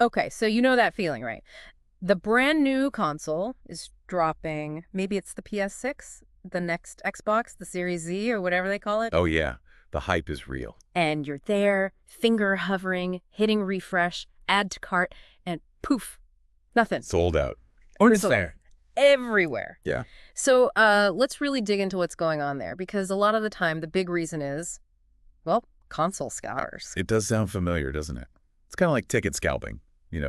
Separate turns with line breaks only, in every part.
Okay, so you know that feeling, right? The brand new console is dropping. Maybe it's the PS6, the next Xbox, the Series Z, or whatever they call it.
Oh, yeah. The hype is real.
And you're there, finger hovering, hitting refresh, add to cart, and poof, nothing.
Sold out. Or it's
Sold out.
there.
Everywhere.
Yeah.
So let's really dig into what's going on there, because a lot of the time the big reason is, well, console scalpers.
It does sound familiar, doesn't it? It's kind of like ticket scalping,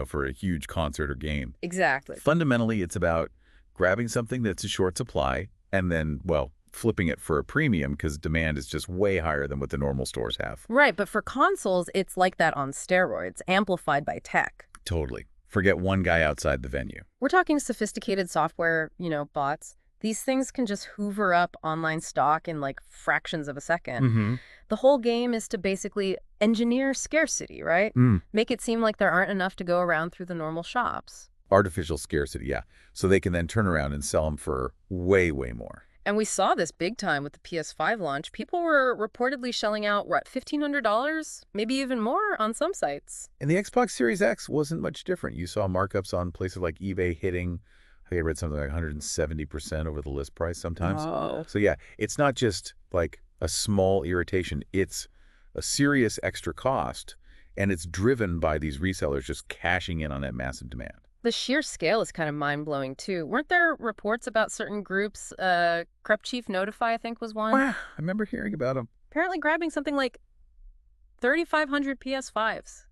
for a huge concert or game.
Exactly.
Fundamentally, it's about grabbing something that's a short supply and then, well, flipping it for a premium because demand is just way higher than what the normal stores have.
Right, but for consoles, it's like that on steroids, amplified by tech.
Totally. Forget one guy outside the venue.
We're talking sophisticated software, bots. These things can just hoover up online stock in like fractions of a second.
Mm-hmm.
The whole game is to basically engineer scarcity, right? Make it seem like there aren't enough to go around through the normal shops.
Artificial scarcity, yeah. So they can then turn around and sell them for way, way more.
And we saw this big time with the PS5 launch. People were reportedly shelling out, what, $1,500? Maybe even more on some sites.
And the Xbox Series X wasn't much different. You saw markups on places like eBay hitting, I think I read something like 170% over the list price sometimes.
Oh.
So yeah, it's not just like a small irritation. It's a serious extra cost, and it's driven by these resellers just cashing in on that massive demand.
The sheer scale is kind of mind-blowing, too. Weren't there reports about certain groups? Crep Chief Notify, I think, was one.
Wow, I remember hearing about them.
Apparently grabbing something like 3,500 PS5s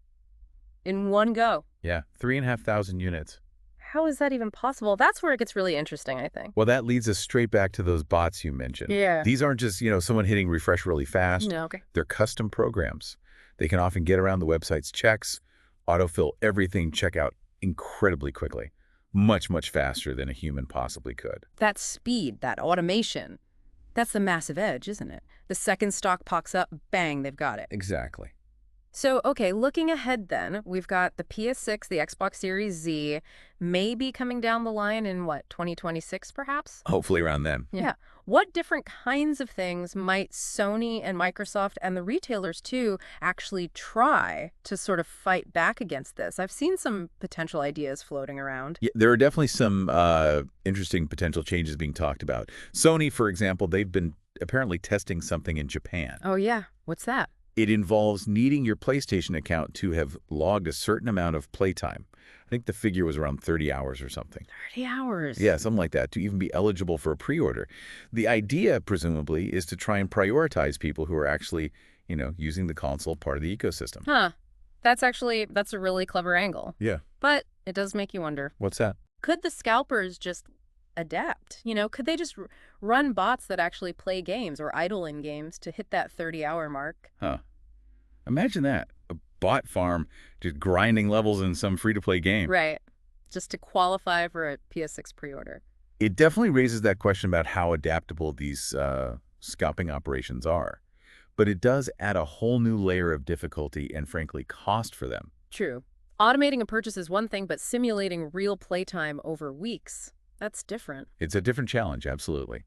in one go.
Yeah, 3,500 units.
How is that even possible? That's where it gets really interesting, I think.
Well, that leads us straight back to those bots you mentioned.
Yeah.
These aren't just, someone hitting refresh really fast.
No, okay.
They're custom programs. They can often get around the website's checks, autofill everything, check out incredibly quickly. Much, much faster than a human possibly could.
That speed, that automation, that's the massive edge, isn't it? The second stock pops up, bang, they've got it.
Exactly.
So, okay, looking ahead then, we've got the PS6, the Xbox Series Z, maybe coming down the line in, what, 2026 perhaps?
Hopefully around then.
Yeah. What different kinds of things might Sony and Microsoft and the retailers, too, actually try to sort of fight back against this? I've seen some potential ideas floating around.
Yeah, there are definitely some interesting potential changes being talked about. Sony, for example, they've been apparently testing something in Japan.
Oh, yeah. What's that?
It involves needing your PlayStation account to have logged a certain amount of playtime. I think the figure was around 30 hours or something.
30 hours?
Yeah, something like that, to even be eligible for a pre-order. The idea, presumably, is to try and prioritize people who are actually, using the console part of the ecosystem.
Huh. That's a really clever angle.
Yeah.
But it does make you wonder.
What's that?
Could the scalpers just adapt? Could they just run bots that actually play games or idle in games to hit that 30-hour mark?
Huh. Imagine that. A bot farm just grinding levels in some free-to-play game.
Right. Just to qualify for a PS6 pre-order.
It definitely raises that question about how adaptable these scalping operations are. But it does add a whole new layer of difficulty and, frankly, cost for them.
True. Automating a purchase is one thing, but simulating real playtime over weeks, that's different.
It's a different challenge, absolutely.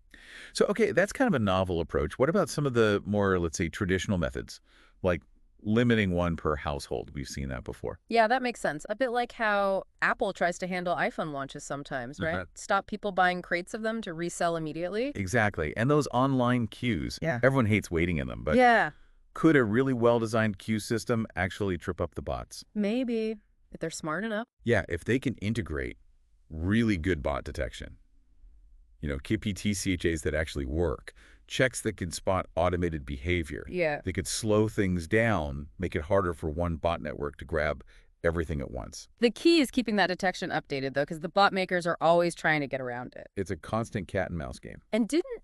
So, okay, that's kind of a novel approach. What about some of the more, let's say, traditional methods, like limiting one per household? We've seen that before.
Yeah, that makes sense. A bit like how Apple tries to handle iPhone launches sometimes, right? Stop people buying crates of them to resell immediately.
Exactly. And those online queues.
Yeah.
Everyone hates waiting in them, but
yeah.
Could a really well-designed queue system actually trip up the bots?
Maybe, if they're smart enough.
Yeah, if they can integrate really good bot detection, KPTCHAs that actually work, checks that can spot automated behavior.
Yeah.
They could slow things down, make it harder for one bot network to grab everything at once.
The key is keeping that detection updated, though, because the bot makers are always trying to get around it.
It's a constant cat and mouse game.
And didn't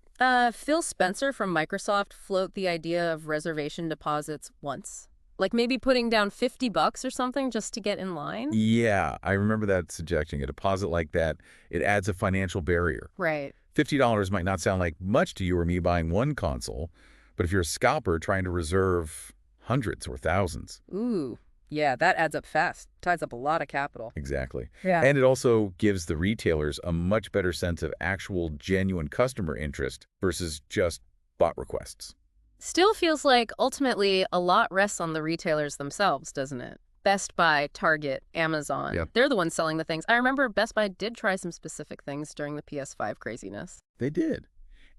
Phil Spencer from Microsoft float the idea of reservation deposits once? Like maybe putting down $50 or something just to get in line?
Yeah, I remember that suggesting a deposit like that. It adds a financial barrier.
Right.
$50 might not sound like much to you or me buying one console, but if you're a scalper trying to reserve hundreds or thousands.
Ooh, yeah, that adds up fast. Ties up a lot of capital.
Exactly.
Yeah.
And it also gives the retailers a much better sense of actual genuine customer interest versus just bot requests.
Still feels like ultimately a lot rests on the retailers themselves, doesn't it? Best Buy, Target, Amazon.
Yep.
They're the ones selling the things. I remember Best Buy did try some specific things during the PS5 craziness.
They did.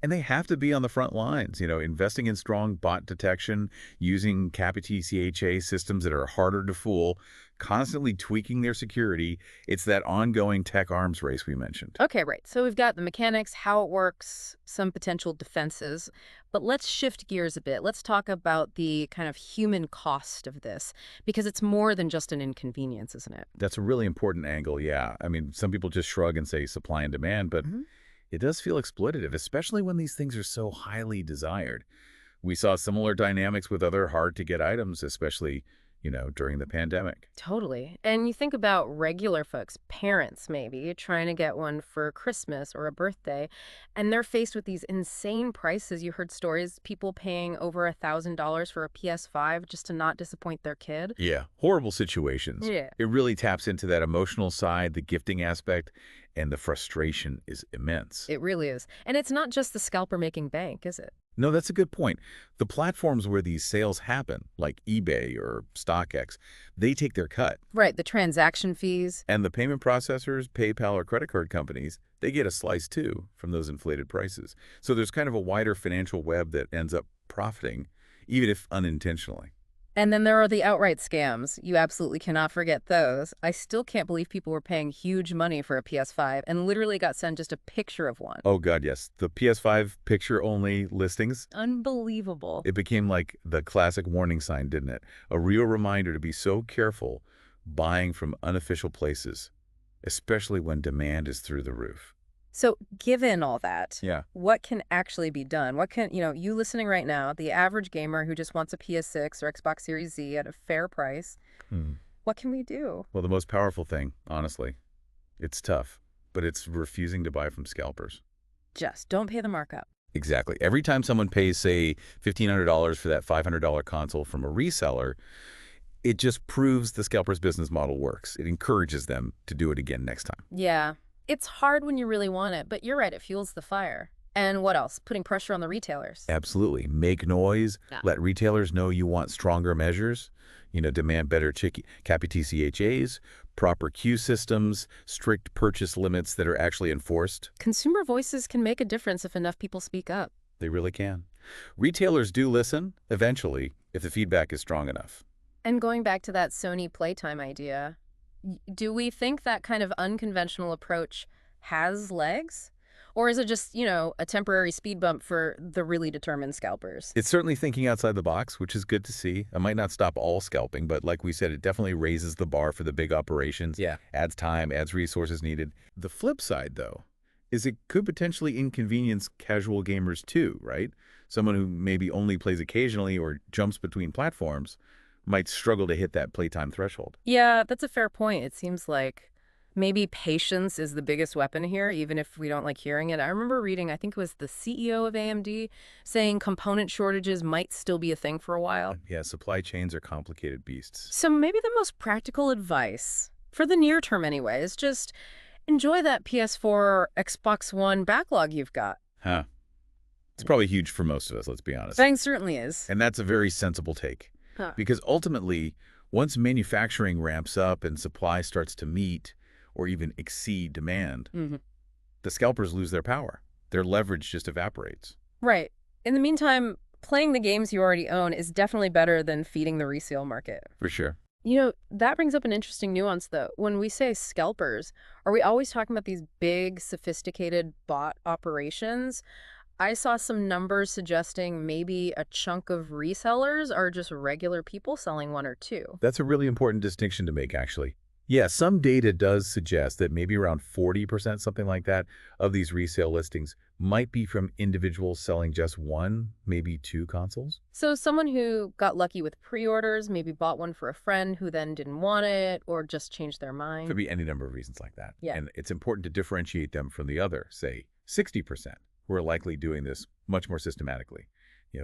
And they have to be on the front lines, investing in strong bot detection, using CAPI-TCHA systems that are harder to fool, constantly tweaking their security. It's that ongoing tech arms race we mentioned.
Okay, right. So we've got the mechanics, how it works, some potential defenses. But let's shift gears a bit. Let's talk about the kind of human cost of this, because it's more than just an inconvenience, isn't it?
That's a really important angle, yeah. I mean, some people just shrug and say supply and demand, but it does feel exploitative, especially when these things are so highly desired. We saw similar dynamics with other hard-to-get items, especially, during the pandemic.
Totally. And you think about regular folks, parents maybe, trying to get one for Christmas or a birthday, and they're faced with these insane prices. You heard stories, people paying over $1,000 for a PS5 just to not disappoint their kid.
Yeah, horrible situations.
Yeah.
It really taps into that emotional side, the gifting aspect, and the frustration is immense.
It really is. And it's not just the scalper making bank, is it?
No, that's a good point. The platforms where these sales happen, like eBay or StockX, they take their cut.
Right, the transaction fees.
And the payment processors, PayPal or credit card companies, they get a slice too from those inflated prices. So there's kind of a wider financial web that ends up profiting, even if unintentionally.
And then there are the outright scams. You absolutely cannot forget those. I still can't believe people were paying huge money for a PS5 and literally got sent just a picture of one.
Oh, God, yes. The PS5 picture-only listings.
Unbelievable.
It became like the classic warning sign, didn't it? A real reminder to be so careful buying from unofficial places, especially when demand is through the roof.
So given all that,
Yeah.
what can actually be done? What can, you listening right now, the average gamer who just wants a PS6 or Xbox Series Z at a fair price, what can we do?
Well, the most powerful thing, honestly, it's tough, but it's refusing to buy from scalpers.
Just don't pay the markup.
Exactly. Every time someone pays, say, $1,500 for that $500 console from a reseller, it just proves the scalper's business model works. It encourages them to do it again next time.
Yeah. It's hard when you really want it, but you're right, it fuels the fire. And what else? Putting pressure on the retailers.
Absolutely. Make noise.
Yeah.
Let retailers know you want stronger measures. Demand better CAPI-TCHAs, proper queue systems, strict purchase limits that are actually enforced.
Consumer voices can make a difference if enough people speak up.
They really can. Retailers do listen, eventually, if the feedback is strong enough.
And going back to that Sony playtime idea, do we think that kind of unconventional approach has legs? Or is it just, a temporary speed bump for the really determined scalpers?
It's certainly thinking outside the box, which is good to see. It might not stop all scalping, but like we said, it definitely raises the bar for the big operations.
Yeah.
Adds time, adds resources needed. The flip side, though, is it could potentially inconvenience casual gamers too, right? Someone who maybe only plays occasionally or jumps between platforms might struggle to hit that playtime threshold.
Yeah, that's a fair point. It seems like maybe patience is the biggest weapon here, even if we don't like hearing it. I remember reading, I think it was the CEO of AMD, saying component shortages might still be a thing for a while.
Yeah, supply chains are complicated beasts.
So maybe the most practical advice, for the near term anyway, is just enjoy that PS4 or Xbox One backlog you've got.
Huh. It's probably huge for most of us, let's be honest.
Thanks certainly is.
And that's a very sensible take. Because ultimately, once manufacturing ramps up and supply starts to meet or even exceed demand, the scalpers lose their power. Their leverage just evaporates.
Right. In the meantime, playing the games you already own is definitely better than feeding the resale market.
For sure.
That brings up an interesting nuance, though. When we say scalpers, are we always talking about these big, sophisticated bot operations? I saw some numbers suggesting maybe a chunk of resellers are just regular people selling one or two.
That's a really important distinction to make, actually. Yeah, some data does suggest that maybe around 40%, something like that, of these resale listings might be from individuals selling just one, maybe two consoles.
So someone who got lucky with pre-orders, maybe bought one for a friend who then didn't want it or just changed their mind.
Could be any number of reasons like that.
Yeah.
And it's important to differentiate them from the other, say, 60%, who are likely doing this much more systematically.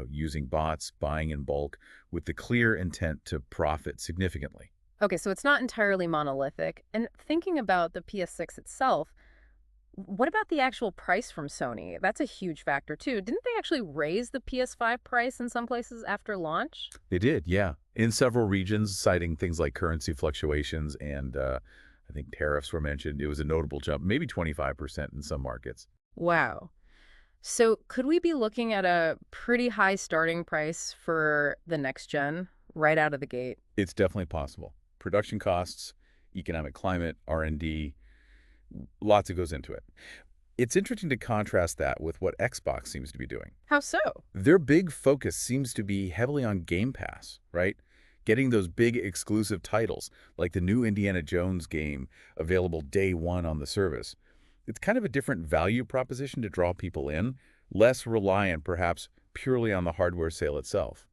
Using bots, buying in bulk, with the clear intent to profit significantly.
Okay, so it's not entirely monolithic. And thinking about the PS6 itself, what about the actual price from Sony? That's a huge factor, too. Didn't they actually raise the PS5 price in some places after launch?
They did, yeah. in several regions, citing things like currency fluctuations and I think tariffs were mentioned. It was a notable jump, maybe 25% in some markets.
Wow. So could we be looking at a pretty high starting price for the next gen right out of the gate?
It's definitely possible. Production costs, economic climate, R&D, lots that goes into it. It's interesting to contrast that with what Xbox seems to be doing.
How so?
Their big focus seems to be heavily on Game Pass, right? Getting those big exclusive titles, like the new Indiana Jones game available day one on the service. It's kind of a different value proposition to draw people in, less reliant perhaps purely on the hardware sale itself.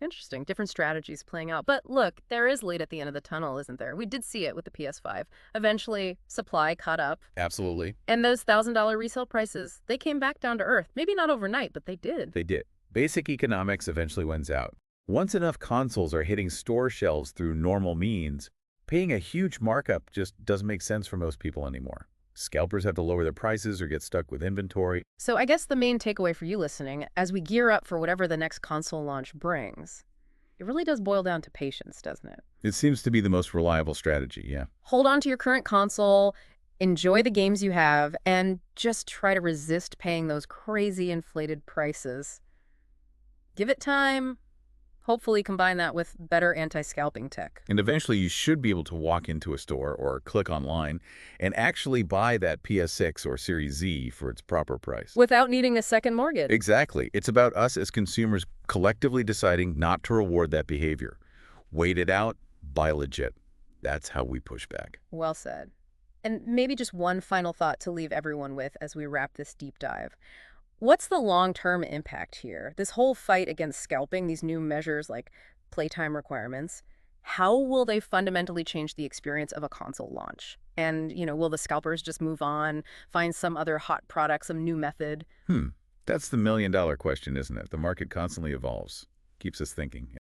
Interesting. Different strategies playing out. But look, there is light at the end of the tunnel, isn't there? We did see it with the PS5. Eventually, supply caught up.
Absolutely.
And those $1,000 resale prices, they came back down to earth. Maybe not overnight, but they did.
They did. Basic economics eventually wins out. Once enough consoles are hitting store shelves through normal means, paying a huge markup just doesn't make sense for most people anymore. Scalpers have to lower their prices or get stuck with inventory.
So I guess the main takeaway for you listening, as we gear up for whatever the next console launch brings, it really does boil down to patience, doesn't it?
It seems to be the most reliable strategy, yeah.
Hold on to your current console, enjoy the games you have, and just try to resist paying those crazy inflated prices. Give it time. Hopefully combine that with better anti-scalping tech.
And eventually you should be able to walk into a store or click online and actually buy that PS6 or Series Z for its proper price.
Without needing a second mortgage.
Exactly. It's about us as consumers collectively deciding not to reward that behavior. Wait it out, buy legit. That's how we push back.
Well said. And maybe just one final thought to leave everyone with as we wrap this deep dive. What's the long-term impact here? This whole fight against scalping, these new measures like playtime requirements, how will they fundamentally change the experience of a console launch? And, will the scalpers just move on, find some other hot product, some new method?
That's the million-dollar question, isn't it? The market constantly evolves, keeps us thinking.